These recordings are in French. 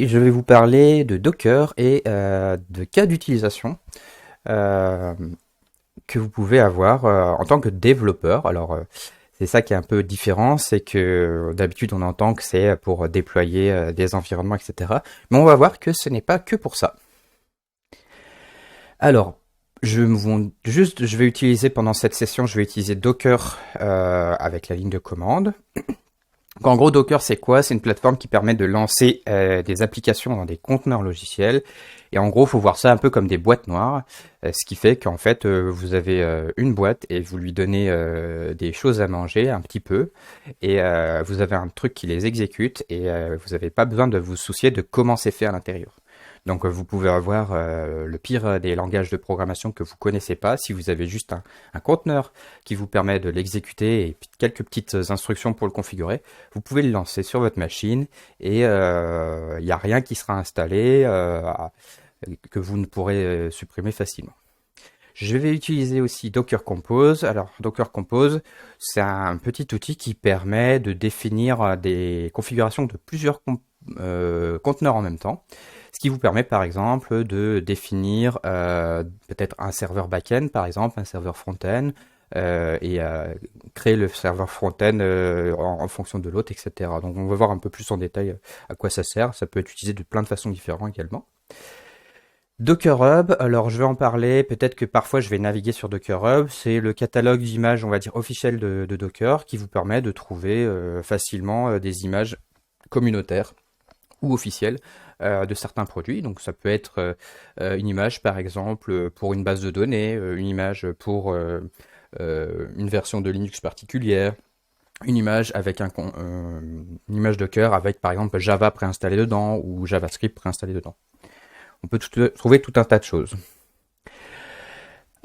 Je vais vous parler de Docker et de cas d'utilisation euh, que vous pouvez avoir en tant que développeur. Alors, c'est ça qui est un peu différent, c'est que d'habitude on entend que c'est pour déployer des environnements, etc. Mais on va voir que ce n'est pas que pour ça. Alors, je vais utiliser pendant cette session, je vais utiliser Docker avec la ligne de commande. Donc, en gros, Docker, c'est quoi? C'est une plateforme qui permet de lancer des applications dans des conteneurs logiciels. Et en gros, faut voir ça un peu comme des boîtes noires, ce qui fait qu'en fait, vous avez une boîte et vous lui donnez des choses à manger un petit peu, et vous avez un truc qui les exécute, et vous n'avez pas besoin de vous soucier de comment c'est fait à l'intérieur. Donc vous pouvez avoir le pire des langages de programmation que vous connaissez pas. Si vous avez juste un conteneur qui vous permet de l'exécuter et quelques petites instructions pour le configurer, vous pouvez le lancer sur votre machine, et il n'y a rien qui sera installé que vous ne pourrez supprimer facilement. Je vais utiliser aussi Docker Compose. Alors, Docker Compose, c'est un petit outil qui permet de définir des configurations de plusieurs conteneurs en même temps. Ce qui vous permet, par exemple, de définir peut-être un serveur back-end, par exemple, un serveur front-end, et créer le serveur front-end en fonction de l'autre, etc. Donc, on va voir un peu plus en détail à quoi ça sert. Ça peut être utilisé de plein de façons différentes également. Docker Hub, alors je vais en parler, peut-être que parfois je vais naviguer sur Docker Hub, c'est le catalogue d'images, on va dire, officiel de Docker, qui vous permet de trouver facilement des images communautaires ou officielles de certains produits. Donc ça peut être une image par exemple pour une base de données, une image pour une version de Linux particulière, une image avec une image Docker avec par exemple Java préinstallé dedans ou JavaScript préinstallé dedans. On peut trouver tout un tas de choses.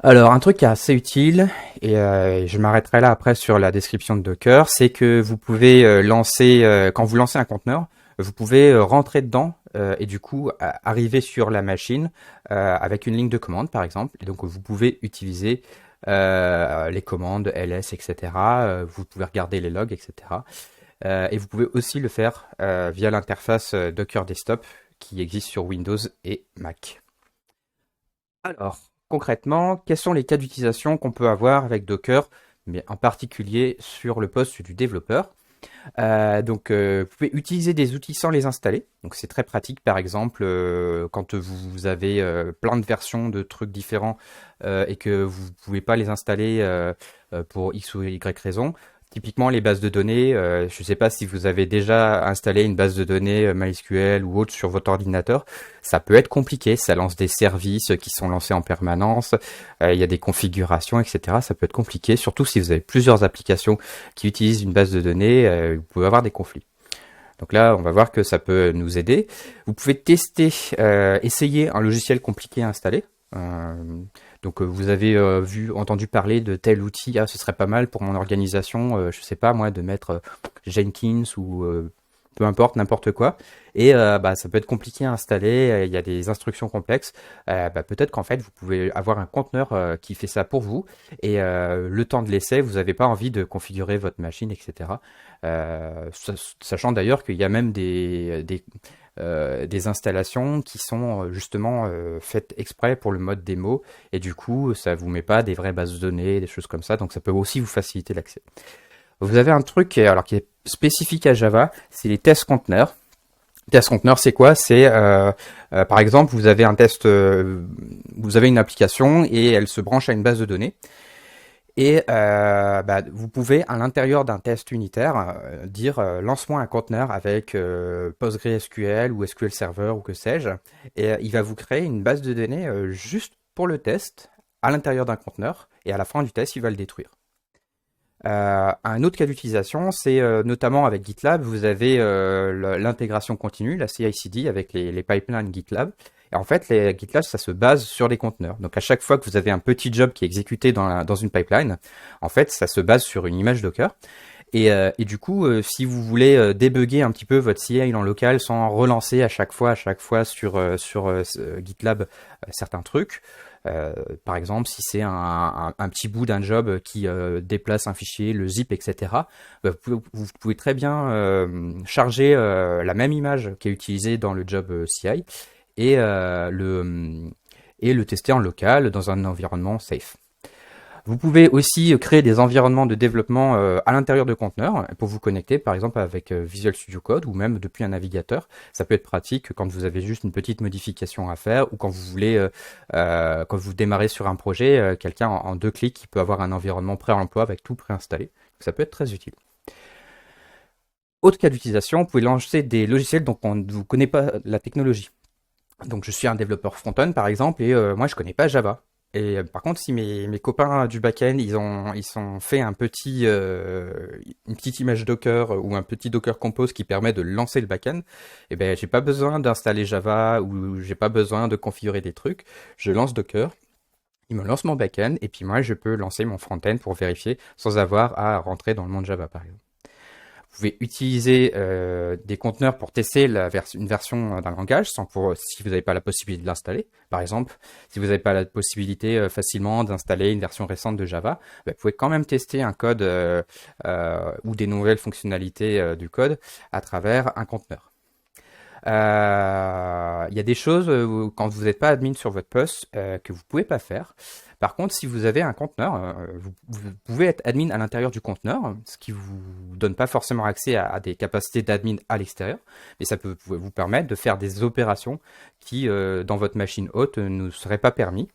Alors, un truc assez utile, et je m'arrêterai là après sur la description de Docker, c'est que vous pouvez quand vous lancez un conteneur, vous pouvez rentrer dedans et du coup arriver sur la machine avec une ligne de commande par exemple. Et donc vous pouvez utiliser les commandes ls, etc. Vous pouvez regarder les logs, etc. Et vous pouvez aussi le faire via l'interface Docker Desktop qui existe sur Windows et Mac. Alors, concrètement, quels sont les cas d'utilisation qu'on peut avoir avec Docker, mais en particulier sur le poste du développeur? Vous pouvez utiliser des outils sans les installer. Donc, c'est très pratique, par exemple, quand vous avez plein de versions de trucs différents et que vous ne pouvez pas les installer pour X ou Y raison. Typiquement, les bases de données, je ne sais pas si vous avez déjà installé une base de données MySQL ou autre sur votre ordinateur. Ça peut être compliqué, ça lance des services qui sont lancés en permanence, il y a des configurations, etc. Ça peut être compliqué, surtout si vous avez plusieurs applications qui utilisent une base de données, vous pouvez avoir des conflits. Donc là, on va voir que ça peut nous aider. Vous pouvez tester, essayer un logiciel compliqué à installer. Vous avez entendu parler de tel outil, ah, ce serait pas mal pour mon organisation, je sais pas moi, de mettre Jenkins ou peu importe, n'importe quoi. Et ça peut être compliqué à installer, il y a des instructions complexes. Peut-être qu'en fait, vous pouvez avoir un conteneur qui fait ça pour vous, et le temps de l'essai, vous n'avez pas envie de configurer votre machine, etc. Sachant d'ailleurs qu'il y a même des installations qui sont justement faites exprès pour le mode démo, et du coup ça vous met pas des vraies bases de données, des choses comme ça, donc ça peut aussi vous faciliter l'accès. Vous avez un truc qui est spécifique à Java, c'est les test conteneurs. Test conteneur, c'est quoi? C'est par exemple, vous avez vous avez une application et elle se branche à une base de données. Et vous pouvez, à l'intérieur d'un test unitaire, dire lance-moi un conteneur avec PostgreSQL ou SQL Server ou que sais-je. Et il va vous créer une base de données juste pour le test à l'intérieur d'un conteneur. Et à la fin du test, il va le détruire. Un autre cas d'utilisation, c'est notamment avec GitLab, vous avez l'intégration continue, la CI/CD avec les pipelines GitLab. Et en fait, les GitLab, ça se base sur les conteneurs. Donc à chaque fois que vous avez un petit job qui est exécuté dans une pipeline, en fait, ça se base sur une image Docker. Et du coup, si vous voulez débugger un petit peu votre CI en local sans relancer à chaque fois sur GitLab certains trucs, Par exemple, si c'est un petit bout d'un job qui déplace un fichier, le zip, etc., vous pouvez très bien charger la même image qui est utilisée dans le job CI et, et le tester en local dans un environnement safe. Vous pouvez aussi créer des environnements de développement à l'intérieur de conteneurs pour vous connecter par exemple avec Visual Studio Code ou même depuis un navigateur. Ça peut être pratique quand vous avez juste une petite modification à faire ou quand vous voulez, quand vous démarrez sur un projet, quelqu'un en 2 clics qui peut avoir un environnement prêt à l'emploi avec tout préinstallé. Ça peut être très utile. Autre cas d'utilisation, vous pouvez lancer des logiciels dont vous ne connaissez pas la technologie. Donc je suis un développeur front-end par exemple et moi je connais pas Java. Et par contre, si mes copains du back-end, ils ont fait une petite image Docker ou un petit Docker Compose qui permet de lancer le back-end, et ben j'ai pas besoin d'installer Java ou j'ai pas besoin de configurer des trucs. Je lance Docker, il me lance mon back-end et puis moi je peux lancer mon front-end pour vérifier sans avoir à rentrer dans le monde Java par exemple. Vous pouvez utiliser des conteneurs pour tester une version d'un langage si vous n'avez pas la possibilité de l'installer. Par exemple, si vous n'avez pas la possibilité facilement d'installer une version récente de Java, vous pouvez quand même tester un code ou des nouvelles fonctionnalités du code à travers un conteneur. Il y a des choses quand vous n'êtes pas admin sur votre poste que vous pouvez pas faire. Par contre, si vous avez un conteneur, vous pouvez être admin à l'intérieur du conteneur, ce qui vous donne pas forcément accès à des capacités d'admin à l'extérieur, mais ça peut vous permettre de faire des opérations qui, dans votre machine hôte, ne seraient pas permis.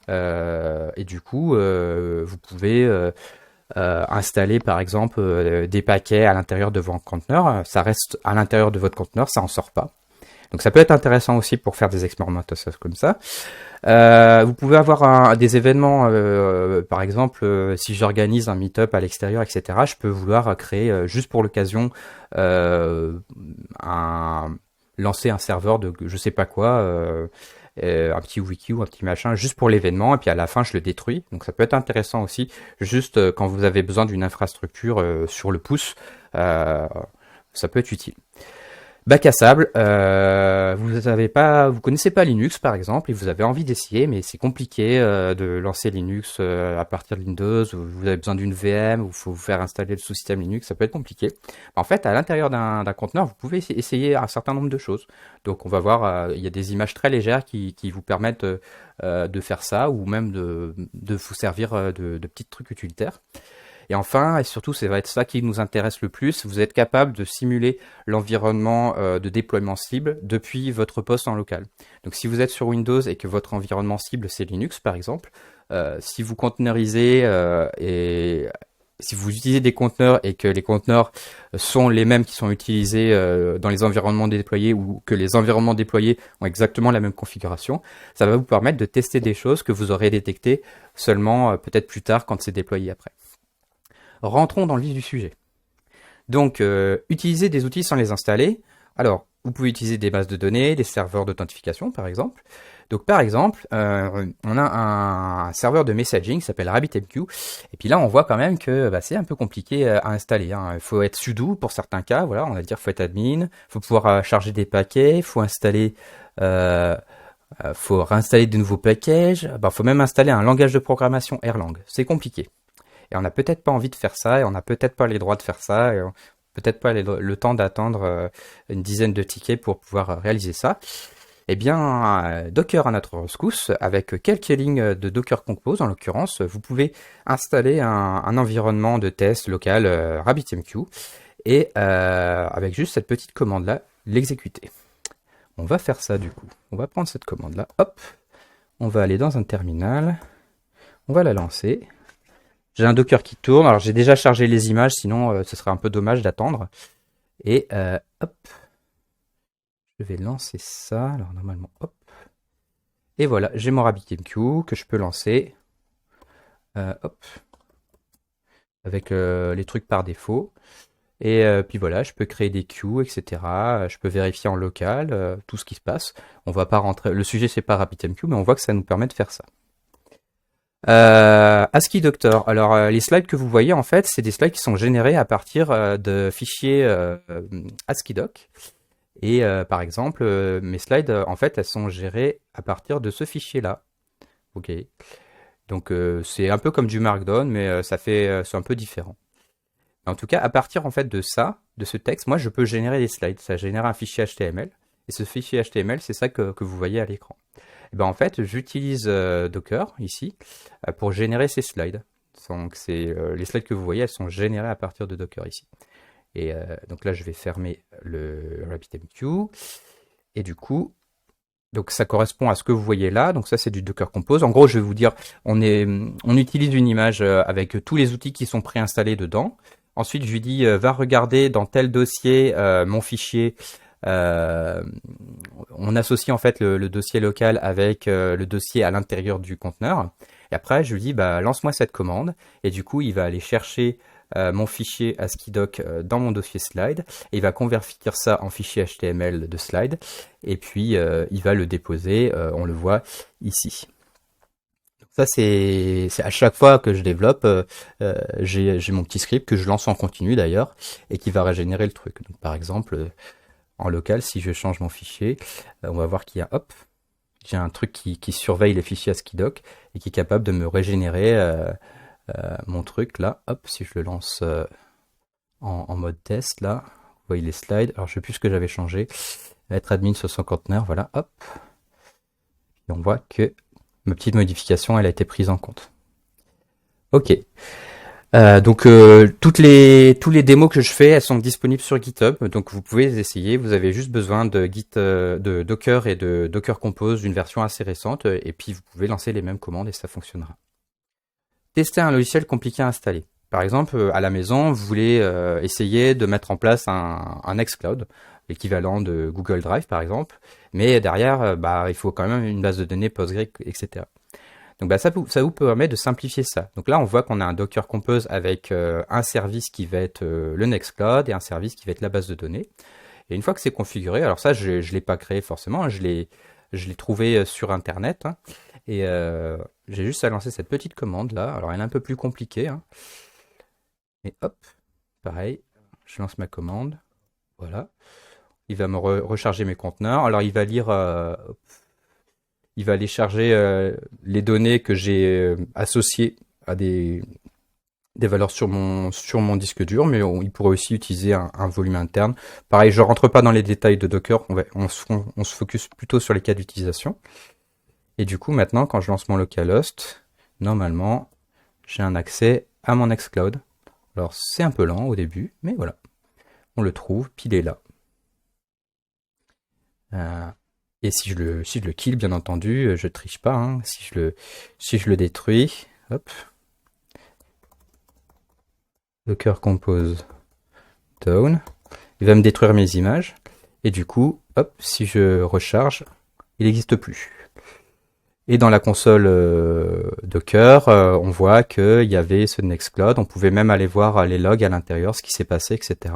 Et du coup, vous pouvez installer par exemple des paquets à l'intérieur de votre conteneur. Ça reste à l'intérieur de votre conteneur, ça en sort pas. Donc ça peut être intéressant aussi pour faire des expérimentations comme ça. Vous pouvez avoir des événements, par exemple, si j'organise un meet-up à l'extérieur, etc., je peux vouloir créer juste pour l'occasion lancer un serveur de je sais pas quoi, un petit wiki ou un petit machin juste pour l'événement et puis à la fin je le détruis. Donc ça peut être intéressant aussi, juste quand vous avez besoin d'une infrastructure sur le pouce, ça peut être utile. Bac à sable, vous connaissez pas Linux par exemple et vous avez envie d'essayer, mais c'est compliqué de lancer Linux à partir de Windows. Vous avez besoin d'une VM, il faut vous faire installer le sous-système Linux, ça peut être compliqué. En fait, à l'intérieur d'un conteneur, vous pouvez essayer un certain nombre de choses. Donc on va voir, il y a des images très légères qui vous permettent de faire ça ou même de vous servir de petits trucs utilitaires. Et enfin, et surtout, ça va être ça qui nous intéresse le plus, vous êtes capable de simuler l'environnement de déploiement cible depuis votre poste en local. Donc si vous êtes sur Windows et que votre environnement cible c'est Linux par exemple, si vous containerisez et si vous utilisez des conteneurs et que les conteneurs sont les mêmes qui sont utilisés dans les environnements déployés ou que les environnements déployés ont exactement la même configuration, ça va vous permettre de tester des choses que vous aurez détectées seulement peut-être plus tard quand c'est déployé après. Rentrons dans le vif du sujet. Donc, utiliser des outils sans les installer. Alors, vous pouvez utiliser des bases de données, des serveurs d'authentification par exemple. Donc par exemple, on a un serveur de messaging qui s'appelle RabbitMQ. Et puis là, on voit quand même que c'est un peu compliqué à installer. Il faut être sudo pour certains cas. Voilà, on va dire faut être admin. Faut pouvoir charger des paquets. Faut installer... faut réinstaller de nouveaux packages. Faut même installer un langage de programmation Erlang. C'est compliqué. Et on n'a peut-être pas envie de faire ça, et on n'a peut-être pas les droits de faire ça, et peut-être pas le temps d'attendre une dizaine de tickets pour pouvoir réaliser ça. Eh bien, Docker à notre rescousse, avec quelques lignes de Docker Compose en l'occurrence, vous pouvez installer un environnement de test local RabbitMQ, et avec juste cette petite commande-là, l'exécuter. On va faire ça du coup. On va prendre cette commande-là, hop, on va aller dans un terminal, on va la lancer. J'ai un Docker qui tourne, alors j'ai déjà chargé les images, sinon ce serait un peu dommage d'attendre. Et hop, je vais lancer ça, alors normalement, hop. Et voilà, j'ai mon RabbitMQ que je peux lancer. Hop. Avec les trucs par défaut. Et puis voilà, je peux créer des queues, etc. Je peux vérifier en local tout ce qui se passe. On va pas rentrer, le sujet c'est pas RabbitMQ, mais on voit que ça nous permet de faire ça. ASCII Doctor. Alors les slides que vous voyez en fait, c'est des slides qui sont générés à partir de fichiers ASCII Doc. Et par exemple, mes slides en fait, elles sont gérées à partir de ce fichier-là. Ok. Donc c'est un peu comme du Markdown, mais c'est un peu différent. En tout cas, à partir en fait de ça, de ce texte, moi je peux générer des slides. Ça génère un fichier HTML. Et ce fichier HTML, c'est ça que vous voyez à l'écran. Et ben en fait, j'utilise Docker ici pour générer ces slides. Donc les slides que vous voyez, elles sont générées à partir de Docker ici. Et donc là, je vais fermer le RabbitMQ. Et du coup, donc ça correspond à ce que vous voyez là. Donc ça, c'est du Docker Compose. En gros, je vais vous dire, on utilise une image avec tous les outils qui sont préinstallés dedans. Ensuite, je lui dis, va regarder dans tel dossier mon fichier. On associe en fait le dossier local avec le dossier à l'intérieur du conteneur. Et après, je lui dis, bah, lance-moi cette commande. Et du coup, il va aller chercher mon fichier ASCII-doc dans mon dossier slide. Et il va convertir ça en fichier HTML de slide. Et puis, il va le déposer. On le voit ici. Ça, c'est à chaque fois que je développe, j'ai mon petit script que je lance en continu d'ailleurs et qui va régénérer le truc. Donc, par exemple, en local, si je change mon fichier, on va voir qu'il y a, hop, j'ai un truc qui surveille les fichiers ASCII-doc et qui est capable de me régénérer mon truc là. Hop, si je le lance en mode test là, vous voyez les slides. Alors je sais plus ce que j'avais changé. Être admin sur son conteneur, voilà, hop. Et on voit que ma petite modification, elle a été prise en compte. Ok. Donc tous les démos que je fais, elles sont disponibles sur GitHub, donc vous pouvez les essayer. Vous avez juste besoin de de Docker et de Docker Compose d'une version assez récente, et puis vous pouvez lancer les mêmes commandes et ça fonctionnera. Tester un logiciel compliqué à installer. Par exemple, à la maison, vous voulez essayer de mettre en place un Nextcloud, l'équivalent de Google Drive par exemple, mais derrière, bah, il faut quand même une base de données Postgre, etc. Donc bah, ça vous permet de simplifier ça. Donc là, on voit qu'on a un Docker Compose avec un service qui va être le Nextcloud et un service qui va être la base de données. Et une fois que c'est configuré, alors ça, je ne l'ai pas créé forcément, hein, je l'ai trouvé sur Internet. Hein, et j'ai juste à lancer cette petite commande là. Alors elle est un peu plus compliquée. Hein, et hop, pareil, je lance ma commande. Voilà. Il va me recharger mes conteneurs. Alors il va lire... il va aller charger les données que j'ai associées à des valeurs sur mon disque dur, mais il pourrait aussi utiliser un volume interne. Pareil, je rentre pas dans les détails de Docker, on se focus plutôt sur les cas d'utilisation. Et du coup, maintenant, quand je lance mon localhost, normalement, j'ai un accès à mon Nextcloud. Alors, c'est un peu lent au début, mais voilà. On le trouve, puis il est là. Et si je le kill, bien entendu, je triche pas. Hein. Si je le détruis, hop. Docker compose down. Il va me détruire mes images. Et du coup, hop, si je recharge, il n'existe plus. Et dans la console Docker, on voit qu'il y avait ce Nextcloud. On pouvait même aller voir les logs à l'intérieur, ce qui s'est passé, etc.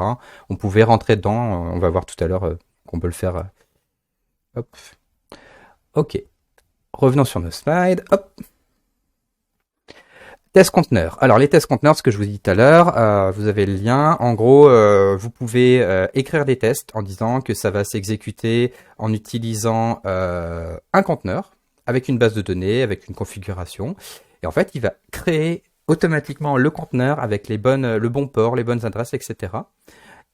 On pouvait rentrer dedans. On va voir tout à l'heure qu'on peut le faire. Hop. Ok. Revenons sur nos slides. Hop. Test conteneur. Alors les tests conteneurs, ce que je vous ai dit tout à l'heure, vous avez le lien. En gros, vous pouvez écrire des tests en disant que ça va s'exécuter en utilisant un conteneur avec une base de données, avec une configuration. Et en fait, il va créer automatiquement le conteneur avec le bon port, les bonnes adresses, etc.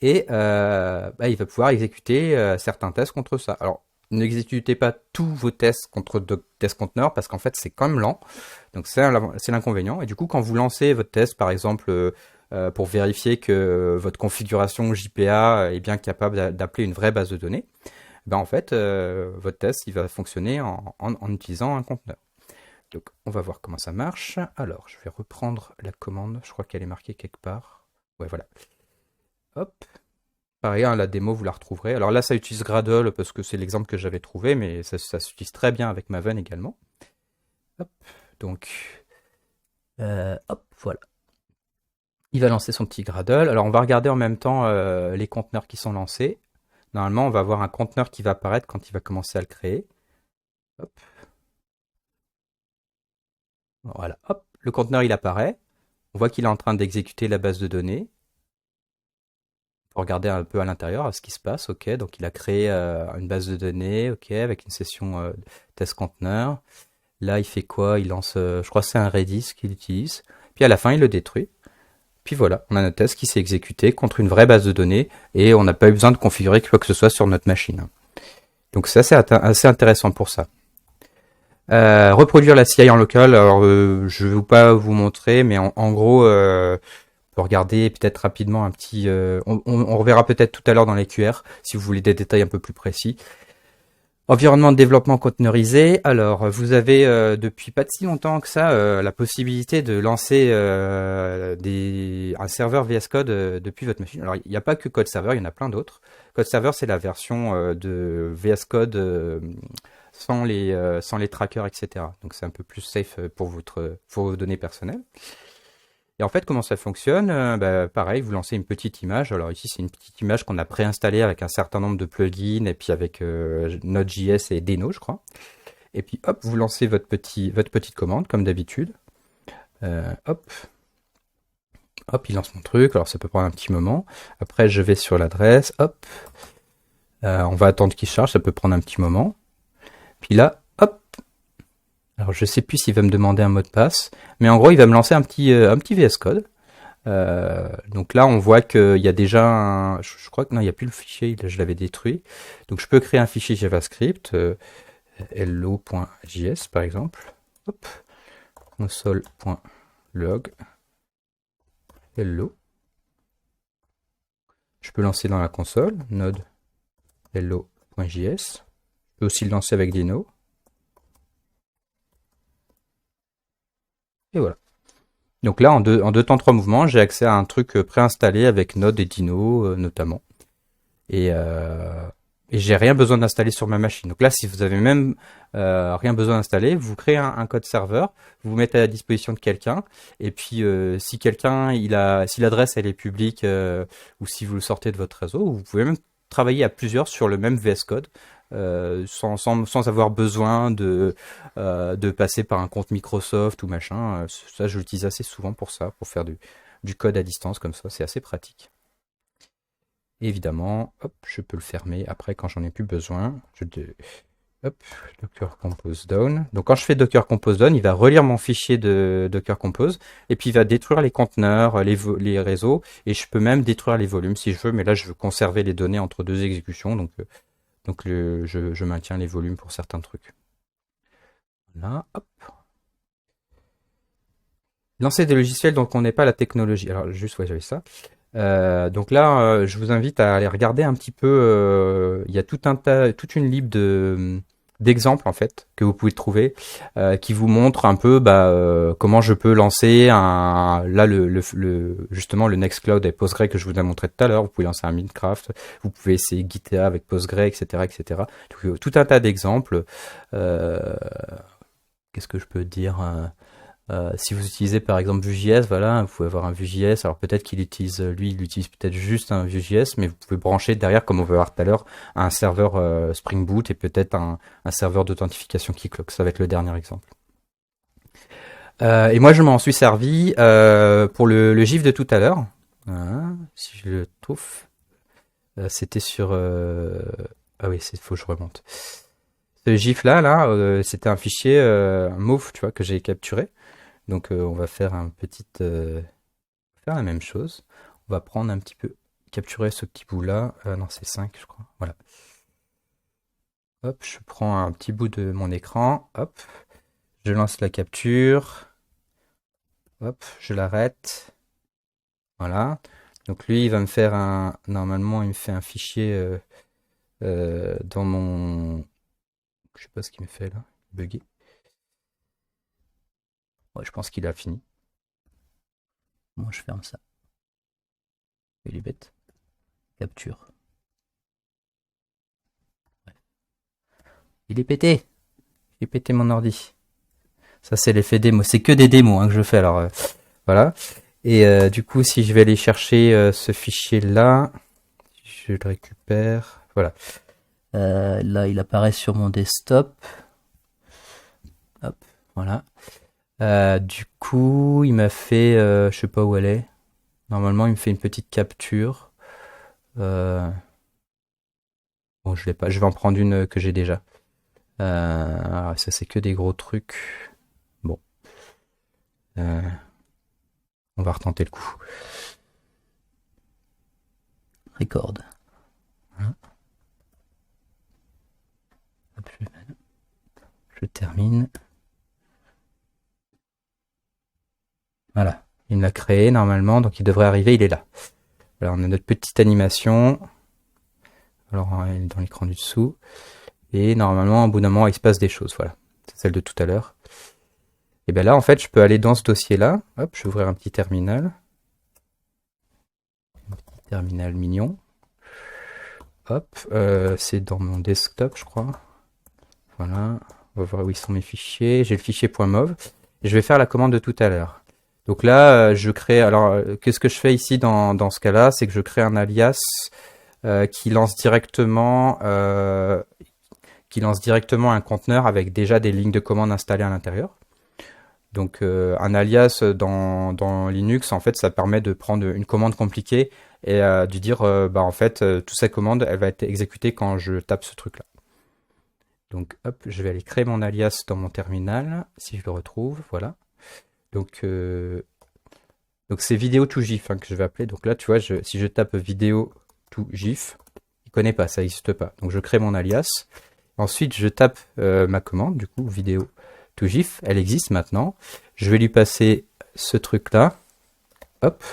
Et bah, il va pouvoir exécuter certains tests contre ça. Alors, n'exécutez pas tous vos tests contre de test conteneurs parce qu'en fait, c'est quand même lent. Donc, c'est l'inconvénient. Et du coup, quand vous lancez votre test, par exemple, pour vérifier que votre configuration JPA est bien capable d'appeler une vraie base de données, ben en fait, votre test, il va fonctionner en utilisant un conteneur. Donc, on va voir comment ça marche. Alors, je vais reprendre la commande. Je crois qu'elle est marquée quelque part. Ouais, voilà. Hop. Pareil, hein, la démo, vous la retrouverez. Alors là, ça utilise Gradle parce que c'est l'exemple que j'avais trouvé, mais ça s'utilise très bien avec Maven également. Hop. Donc, hop, voilà. Il va lancer son petit Gradle. Alors, on va regarder en même temps les conteneurs qui sont lancés. Normalement, on va avoir un conteneur qui va apparaître quand il va commencer à le créer. Hop. Voilà, hop, le conteneur il apparaît. On voit qu'il est en train d'exécuter la base de données. Pour regarder un peu à l'intérieur ce qui se passe. Ok, donc il a créé une base de données, ok, avec une session test conteneur. Là, il fait quoi? Il lance, je crois que c'est un Redis qu'il utilise. Puis à la fin, il le détruit. Puis voilà, on a notre test qui s'est exécuté contre une vraie base de données et on n'a pas eu besoin de configurer quoi que ce soit sur notre machine. Donc c'est assez intéressant pour ça. Reproduire la CI en local, alors je ne vais pas vous montrer, mais en gros, on peut regarder peut-être rapidement un petit... on reverra peut-être tout à l'heure dans les QR, si vous voulez des détails un peu plus précis. Environnement de développement conteneurisé. Alors, vous avez depuis pas si longtemps que ça la possibilité de lancer un serveur VS Code depuis votre machine. Alors, il n'y a pas que Code Server, il y en a plein d'autres. Code Server, c'est la version de VS Code sans les trackers, etc. Donc, c'est un peu plus safe pour vos données personnelles. Et en fait, comment ça fonctionne? Pareil, vous lancez une petite image. Alors ici, c'est une petite image qu'on a préinstallée avec un certain nombre de plugins et puis avec Node.js et Deno, je crois. Et puis hop, vous lancez votre petite commande comme d'habitude. Hop, hop, il lance mon truc. Alors ça peut prendre un petit moment. Après, je vais sur l'adresse. Hop, on va attendre qu'il charge. Ça peut prendre un petit moment. Puis là, hop. Alors je sais plus s'il va me demander un mot de passe, mais en gros il va me lancer un petit VS Code. Donc là on voit qu'il y a déjà je crois que non, il n'y a plus le fichier, je l'avais détruit. Donc je peux créer un fichier JavaScript, hello.js par exemple. Hop, console.log hello. Je peux lancer dans la console, node hello.js. Je peux aussi le lancer avec Deno. Et voilà. Donc là, en deux temps, trois mouvements, j'ai accès à un truc préinstallé avec Node et Dino notamment. Et j'ai rien besoin d'installer sur ma machine. Donc là, si vous avez même rien besoin d'installer, vous créez un code serveur, vous mettez à la disposition de quelqu'un. Et puis, si quelqu'un, si l'adresse elle est publique ou si vous le sortez de votre réseau, vous pouvez même travailler à plusieurs sur le même VS Code. Sans avoir besoin de passer par un compte Microsoft ou machin. Ça, je l'utilise assez souvent pour ça, pour faire du code à distance comme ça. C'est assez pratique. Évidemment, hop, je peux le fermer après quand j'en ai plus besoin. Hop, Docker Compose Down. Donc quand je fais Docker Compose Down, il va relire mon fichier de Docker Compose et puis il va détruire les conteneurs, les réseaux et je peux même détruire les volumes si je veux. Mais là, je veux conserver les données entre deux exécutions, donc je maintiens les volumes pour certains trucs. Là, hop. Lancer des logiciels dont on n'est pas la technologie. Alors juste, ouais, j'avais ça. Donc là, je vous invite à aller regarder un petit peu. Il y a toute une lib d'exemples en fait que vous pouvez trouver qui vous montre un peu comment je peux lancer justement le Nextcloud et Postgre que je vous ai montré tout à l'heure. Vous pouvez lancer un Minecraft, vous pouvez essayer GTA avec Postgre, etc., etc. Donc, tout un tas d'exemples. Qu'est-ce que je peux dire? Si vous utilisez par exemple Vue.js, voilà, vous pouvez avoir un Vue.js. Alors peut-être il utilise peut-être juste un Vue.js, mais vous pouvez brancher derrière, comme on va voir tout à l'heure, un serveur Spring Boot et peut-être un serveur d'authentification Keycloak. Ça va être le dernier exemple. Et moi je m'en suis servi pour le GIF de tout à l'heure. Si je le trouve, c'était sur. Ah oui, il faut que je remonte. Ce GIF là, c'était un fichier un MOV, tu vois, que j'ai capturé. Donc on va faire faire la même chose. On va prendre un petit peu, capturer ce petit bout là. Non, c'est 5 je crois. Voilà. Hop, je prends un petit bout de mon écran. Hop, je lance la capture. Hop, je l'arrête. Voilà. Donc lui, il va me faire normalement, il me fait un fichier dans mon... Je sais pas ce qu'il me fait là. Bugué. Ouais, je pense qu'il a fini. Moi, je ferme ça. Il est bête. Capture. Ouais. Il est pété. J'ai pété mon ordi. Ça, c'est l'effet démo. C'est que des démos que je fais. Alors, voilà. Et du coup, si je vais aller chercher ce fichier-là, je le récupère. Voilà. Là, il apparaît sur mon desktop. Hop, voilà. Du coup, il m'a fait, je sais pas où elle est. Normalement, il me fait une petite capture. Bon, je l'ai pas. Je vais en prendre une que j'ai déjà. Alors, ça c'est que des gros trucs. Bon, euh, on va retenter le coup. Record. Hein. Hop, je termine. Voilà, il me l'a créé normalement, donc il devrait arriver, il est là. Alors on a notre petite animation. Alors elle est dans l'écran du dessous. Et normalement, au bout d'un moment, il se passe des choses. Voilà, c'est celle de tout à l'heure. Et bien là, en fait, je peux aller dans ce dossier-là. Hop, je vais ouvrir un petit terminal. Un petit terminal mignon. Hop, c'est dans mon desktop, je crois. Voilà, on va voir où ils sont mes fichiers. J'ai le fichier .mov. Et je vais faire la commande de tout à l'heure. Donc là, je crée. Alors, qu'est-ce que je fais ici dans ce cas-là? C'est que je crée un alias qui lance directement un conteneur avec déjà des lignes de commande installées à l'intérieur. Donc un alias dans Linux, en fait, ça permet de prendre une commande compliquée et de dire, bah en fait, toute cette commande, elle va être exécutée quand je tape ce truc-là. Donc hop, je vais aller créer mon alias dans mon terminal, si je le retrouve, voilà. Donc c'est vidéo to GIF hein, que je vais appeler. Donc là, tu vois, si je tape vidéo to GIF, il connaît pas, ça n'existe pas. Donc je crée mon alias. Ensuite, je tape ma commande, du coup, vidéo to GIF, elle existe maintenant. Je vais lui passer ce truc-là. Hop.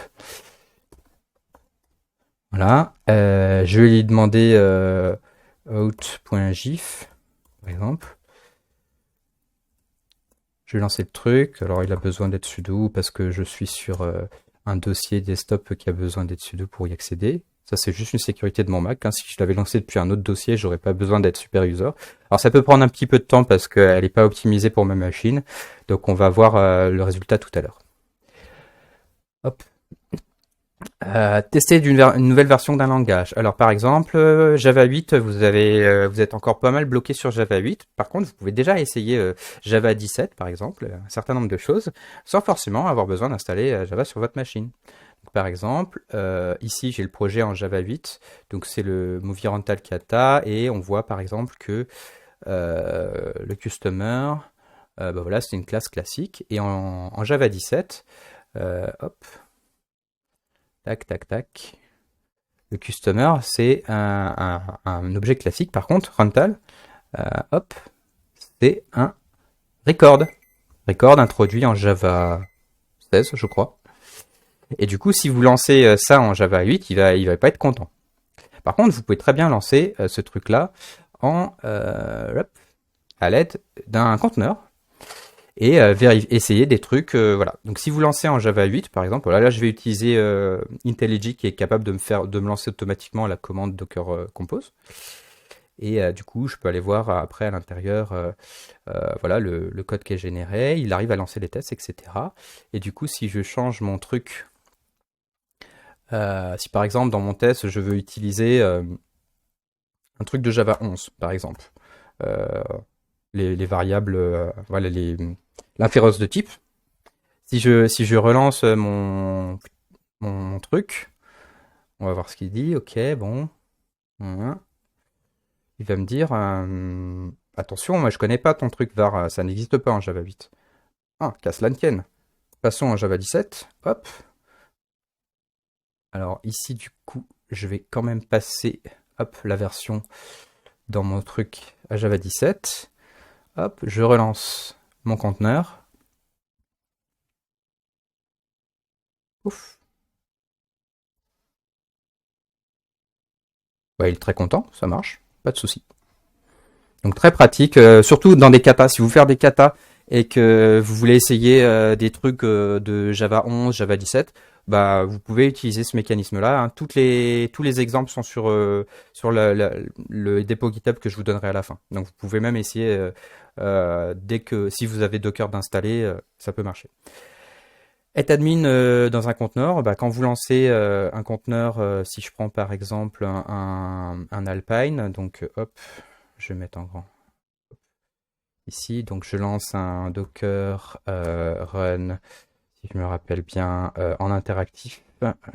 Voilà. Je vais lui demander out.gif, par exemple. Je vais lancer le truc. Alors, il a besoin d'être sudo parce que je suis sur un dossier desktop qui a besoin d'être sudo pour y accéder. Ça, c'est juste une sécurité de mon Mac. Hein. Si je l'avais lancé depuis un autre dossier, j'aurais pas besoin d'être super user. Alors, ça peut prendre un petit peu de temps parce qu'elle n'est pas optimisée pour ma machine. Donc, on va voir le résultat tout à l'heure. Hop. Tester une nouvelle version d'un langage. Alors, par exemple, Java 8, vous êtes encore pas mal bloqué sur Java 8. Par contre, vous pouvez déjà essayer Java 17, par exemple, un certain nombre de choses, sans forcément avoir besoin d'installer Java sur votre machine. Par exemple, ici j'ai le projet en Java 8, donc c'est le Movie Rental Kata, et on voit par exemple que le customer, bah voilà, c'est une classe classique, et en Java 17, hop, tac, tac, tac, le customer c'est un objet classique, par contre, rental, hop, c'est un record, introduit en Java 16, je crois. Et du coup, si vous lancez ça en Java 8, il va pas être content. Par contre, vous pouvez très bien lancer ce truc-là à l'aide d'un conteneur et essayer des trucs. Voilà. Donc, si vous lancez en Java 8, par exemple, voilà, là, je vais utiliser IntelliJ qui est capable de me lancer automatiquement la commande Docker Compose. Et du coup, je peux aller voir après à l'intérieur voilà, le code qui est généré. Il arrive à lancer les tests, etc. Et du coup, si je change mon truc, si par exemple dans mon test je veux utiliser un truc de Java 11 par exemple, euh, les variables, voilà, l'inférence de type, si je relance mon truc, on va voir ce qu'il dit. Ok, bon, voilà. Il va me dire attention, moi je connais pas ton truc var, ça n'existe pas en Java 8. Ah, qu'à cela ne tienne. Passons en Java 17, hop. Alors ici du coup, je vais quand même passer hop, la version dans mon truc à Java 17. Hop, je relance mon conteneur. Ouf. Ouais, il est très content, ça marche, pas de souci. Donc très pratique, surtout dans des katas. Si vous faites des katas et que vous voulez essayer des trucs de Java 11, Java 17, bah vous pouvez utiliser ce mécanisme-là. Hein. Tous les exemples sont sur le dépôt GitHub que je vous donnerai à la fin. Donc vous pouvez même essayer dès que si vous avez Docker d'installer, ça peut marcher. Être admin dans un conteneur, bah, quand vous lancez un conteneur, si je prends par exemple un Alpine, donc hop, je vais mettre en grand ici, donc je lance un Docker run, si je me rappelle bien, en interactif.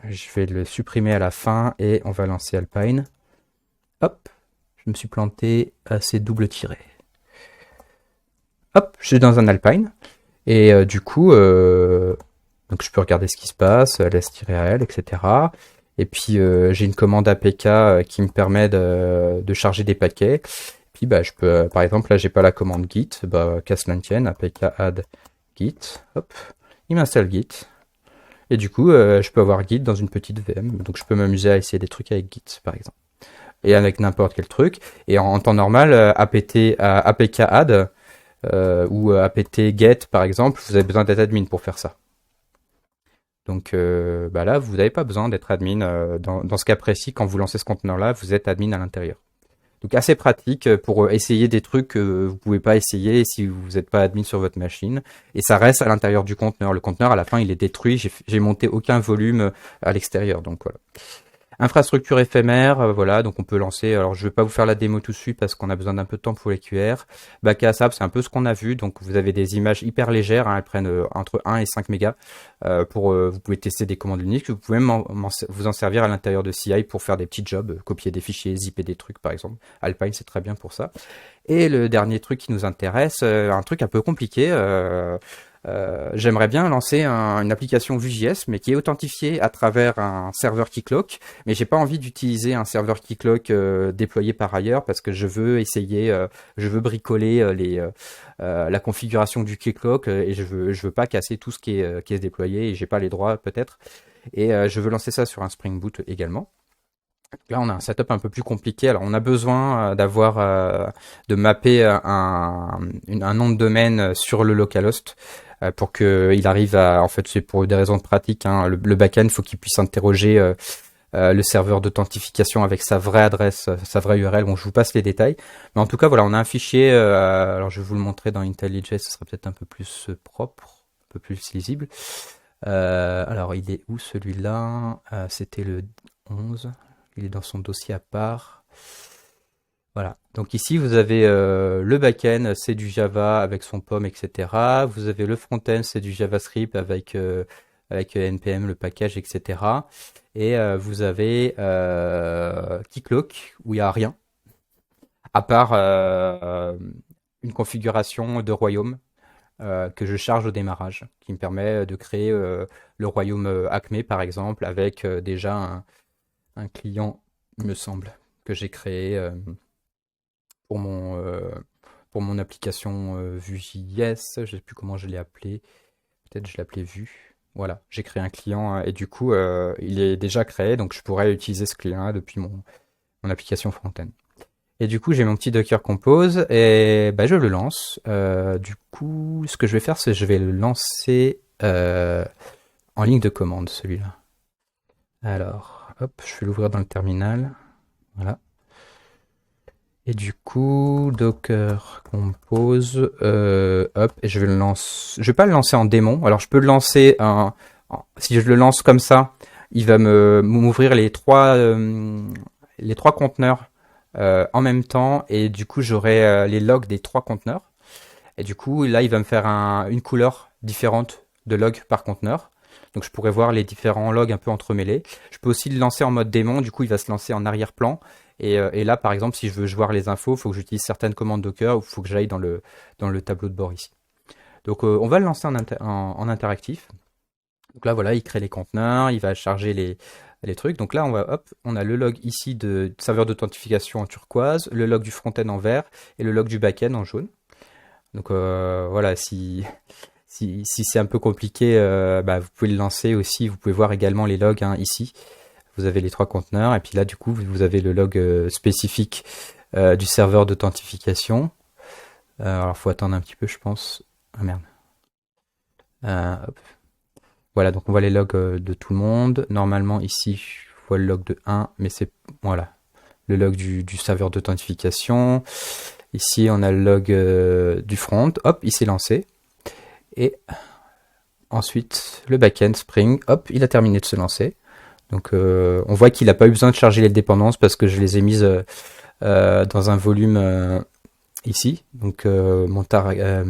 Je vais le supprimer à la fin et on va lancer Alpine. Hop, je me suis planté à ces doubles tirets. hop, je suis dans un Alpine. Et du coup, donc je peux regarder ce qui se passe, lest-réel, etc. Et puis j'ai une commande APK qui me permet de charger des paquets. Puis bah je peux, par exemple là j'ai pas la commande Git, bah qu'à cela ne tienne, APK add Git, hop, il m'installe Git. Et du coup je peux avoir Git dans une petite VM, donc je peux m'amuser à essayer des trucs avec Git par exemple. Et avec n'importe quel truc. Et en temps normal, APK add ou apt get par exemple, vous avez besoin d'être admin pour faire ça. Donc bah là, vous n'avez pas besoin d'être admin. Dans ce cas précis, quand vous lancez ce conteneur-là, vous êtes admin à l'intérieur. Donc assez pratique pour essayer des trucs que vous pouvez pas essayer si vous n'êtes pas admin sur votre machine. Et ça reste à l'intérieur du conteneur. Le conteneur, à la fin, il est détruit. J'ai monté aucun volume à l'extérieur. Donc voilà. Infrastructure éphémère, voilà, donc on peut lancer, alors je vais pas vous faire la démo tout de suite parce qu'on a besoin d'un peu de temps pour les QR. Backasap, c'est un peu ce qu'on a vu, donc vous avez des images hyper légères, hein, elles prennent entre 1 et 5 mégas, vous pouvez tester des commandes Linux, vous pouvez même vous en servir à l'intérieur de CI pour faire des petits jobs, copier des fichiers, zipper des trucs par exemple. Alpine c'est très bien pour ça. Et le dernier truc qui nous intéresse, un truc un peu compliqué, j'aimerais bien lancer une application Vue.js, mais qui est authentifiée à travers un serveur Keycloak. Mais j'ai pas envie d'utiliser un serveur Keycloak déployé par ailleurs parce que je veux essayer, je veux bricoler la configuration du Keycloak et je veux pas casser tout ce qui est déployé et j'ai pas les droits peut-être. Et je veux lancer ça sur un Spring Boot également. Là, on a un setup un peu plus compliqué. Alors, on a besoin de mapper un nom de domaine sur le localhost pour qu'il arrive à. En fait, c'est pour des raisons pratiques. Hein, le backend, faut qu'il puisse interroger le serveur d'authentification avec sa vraie adresse, sa vraie URL. Bon, je vous passe les détails. Mais en tout cas, voilà, on a un fichier. Alors, je vais vous le montrer dans IntelliJ. Ce sera peut-être un peu plus propre, un peu plus lisible. Alors, il est où celui-là? C'était le 11. Il est dans son dossier à part. Voilà. Donc ici, vous avez le back-end, c'est du Java avec son POM, etc. Vous avez le front-end, c'est du JavaScript avec NPM, le package, etc. Et vous avez Keycloak, où il n'y a rien, à part une configuration de royaume que je charge au démarrage, qui me permet de créer le royaume Acme, par exemple, avec déjà un client, il me semble, que j'ai créé pour mon application Vue.js. Je ne sais plus comment je l'ai appelé. Peut-être je l'appelais Vue. Voilà, j'ai créé un client et du coup, il est déjà créé, donc je pourrais utiliser ce client-là depuis mon application front-end. Et du coup, j'ai mon petit Docker Compose et bah, je le lance. Du coup, ce que je vais faire, c'est que je vais le lancer en ligne de commande, celui-là. Alors, hop, je vais l'ouvrir dans le terminal. Voilà. Et du coup, Docker Compose, hop, et je vais le lancer. Je vais pas le lancer en démon. Alors, je peux le lancer si je le lance comme ça, il va m'ouvrir les trois conteneurs en même temps, et du coup, j'aurai les logs des 3 conteneurs. Et du coup, là, il va me faire une couleur différente de log par conteneur. Donc je pourrais voir les différents logs un peu entremêlés. Je peux aussi le lancer en mode démon, du coup il va se lancer en arrière-plan. Et là par exemple si je veux voir les infos, il faut que j'utilise certaines commandes Docker ou il faut que j'aille dans le tableau de bord ici. Donc on va le lancer en interactif. Donc là voilà, il crée les conteneurs, il va charger les trucs. Donc là on a le log ici de serveur d'authentification en turquoise, le log du front-end en vert et le log du back-end en jaune. Donc voilà, si c'est un peu compliqué, vous pouvez le lancer aussi. Vous pouvez voir également les logs ici. Vous avez les 3 conteneurs et puis là du coup vous avez le log spécifique du serveur d'authentification. Alors faut attendre un petit peu je pense. Ah merde. Hop. Voilà, donc on voit les logs de tout le monde. Normalement ici je vois le log de 1, mais c'est voilà le log du serveur d'authentification. Ici on a le log du front. Hop, il s'est lancé. Et ensuite, le backend Spring, hop, il a terminé de se lancer. Donc, on voit qu'il n'a pas eu besoin de charger les dépendances parce que je les ai mises dans un volume ici. Donc, mon target,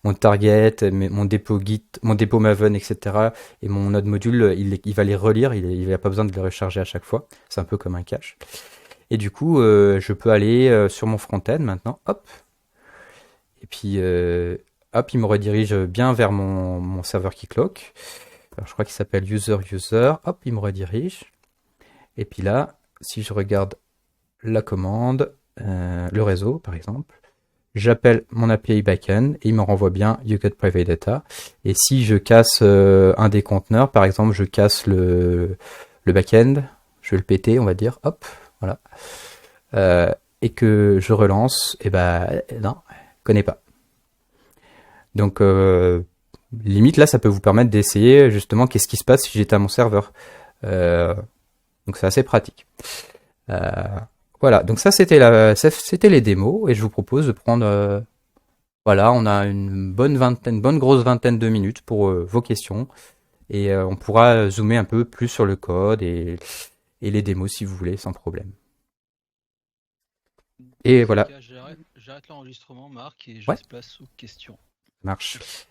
mon dépôt Git, mon dépôt Maven, etc. Et mon node module, il va les relire. Il n'a pas besoin de les recharger à chaque fois. C'est un peu comme un cache. Et du coup, je peux aller sur mon front-end maintenant. Hop. Et puis hop, il me redirige bien vers mon serveur Keycloak. Alors je crois qu'il s'appelle user. Hop, il me redirige. Et puis là, si je regarde la commande, le réseau par exemple, j'appelle mon API backend et il me renvoie bien you get private data. Et si je casse un des conteneurs, par exemple, je casse le backend, je vais le péter, on va dire, hop, voilà, et que je relance, et ben non, connais pas. Donc limite là, ça peut vous permettre d'essayer justement qu'est-ce qui se passe si j'étais à mon serveur. Donc c'est assez pratique. Voilà, donc ça c'était les démos et je vous propose de prendre voilà, on a une bonne grosse vingtaine de minutes pour vos questions et on pourra zoomer un peu plus sur le code et les démos si vous voulez sans problème. Et voilà. J'arrête l'enregistrement, Marc, et je Ouais, laisse place aux questions. ça marche.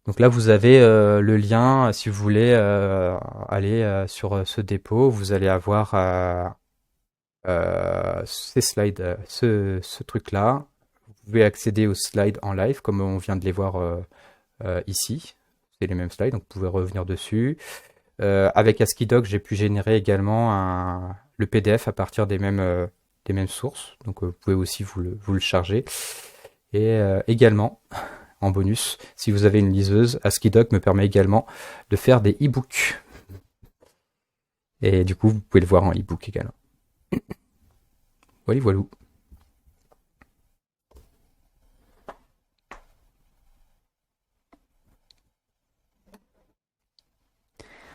Donc là, vous avez le lien, si vous voulez aller sur ce dépôt, vous allez avoir ces slides, ce truc-là. Vous pouvez accéder aux slides en live, comme on vient de les voir ici. C'est les mêmes slides, donc vous pouvez revenir dessus. Avec ASCII-Doc, j'ai pu générer également le PDF à partir des mêmes sources. Donc vous pouvez aussi vous le charger. Et également, en bonus, si vous avez une liseuse, ASCII-Doc me permet également de faire des e-books. Et du coup, vous pouvez le voir en e-book également. Voilà, voilà.